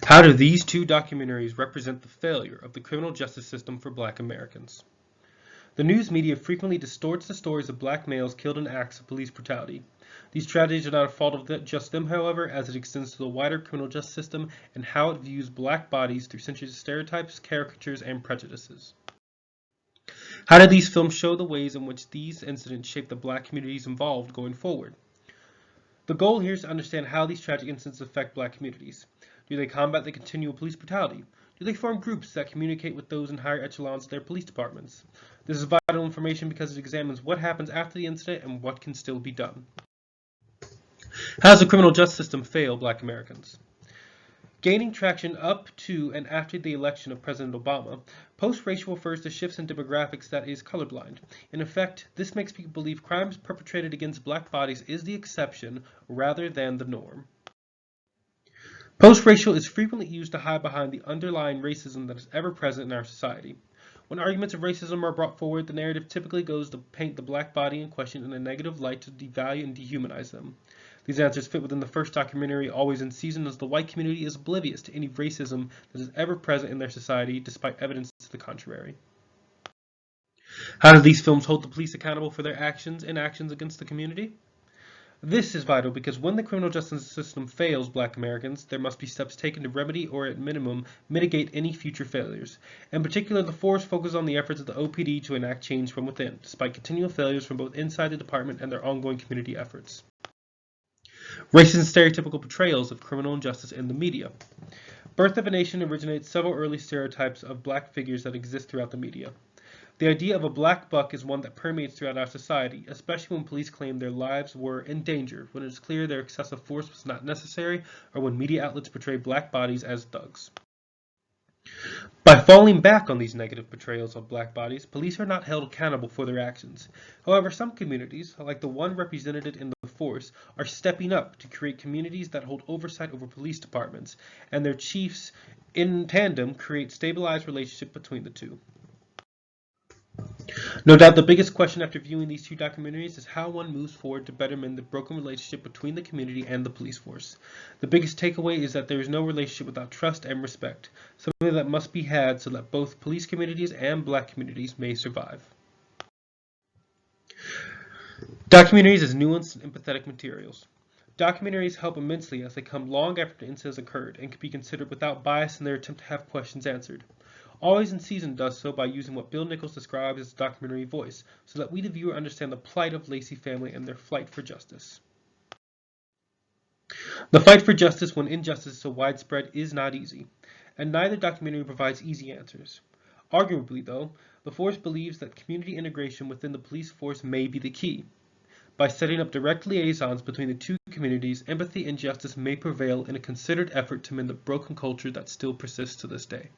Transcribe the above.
How do these two documentaries represent the failure of the criminal justice system for Black Americans? The news media frequently distorts the stories of Black males killed in acts of police brutality. These tragedies are not a fault of just them, however, as it extends to the wider criminal justice system and how it views Black bodies through centuries of stereotypes, caricatures, and prejudices. How do these films show the ways in which these incidents shape the Black communities involved going forward? The goal here is to understand how these tragic incidents affect Black communities. Do they combat the continual police brutality? Do they form groups that communicate with those in higher echelons of their police departments? This is vital information because it examines what happens after the incident and what can still be done. How does the criminal justice system fail Black Americans? Gaining traction up to and after the election of President Obama, post-racial refers to shifts in demographics that is colorblind. In effect, this makes people believe crimes perpetrated against Black bodies is the exception rather than the norm. Post-racial is frequently used to hide behind the underlying racism that is ever present in our society. When arguments of racism are brought forward, the narrative typically goes to paint the Black body in question in a negative light to devalue and dehumanize them. These answers fit within the first documentary, Always in Season, as the white community is oblivious to any racism that is ever present in their society, despite evidence to the contrary. How do these films hold the police accountable for their actions and actions against the community? This is vital because when the criminal justice system fails Black Americans, there must be steps taken to remedy or at minimum mitigate any future failures. In particular, the force focuses on the efforts of the OPD to enact change from within, despite continual failures from both inside the department and their ongoing community efforts. Racist and stereotypical portrayals of criminal injustice in the media. Birth of a Nation originates several early stereotypes of Black figures that exist throughout the media. The idea of a black buck is one that permeates throughout our society, especially when police claim their lives were in danger, when it is clear their excessive force was not necessary, or when media outlets portray Black bodies as thugs. By falling back on these negative portrayals of Black bodies, police are not held accountable for their actions. However, some communities, like the one represented in the force, are stepping up to create communities that hold oversight over police departments, and their chiefs, in tandem, create stabilized relationship between the two. No doubt the biggest question after viewing these two documentaries is how one moves forward to better mend the broken relationship between the community and the police force. The biggest takeaway is that there is no relationship without trust and respect, something that must be had so that both police communities and Black communities may survive. Documentaries as nuanced and empathetic materials. Documentaries help immensely as they come long after the incident has occurred and can be considered without bias in their attempt to have questions answered. Always in Season does so by using what Bill Nichols describes as documentary voice, so that we the viewer understand the plight of Lacey family and their fight for justice. The fight for justice when injustice is so widespread is not easy, and neither documentary provides easy answers. Arguably, though, the force believes that community integration within the police force may be the key. By setting up direct liaisons between the two communities, empathy and justice may prevail in a considered effort to mend the broken culture that still persists to this day.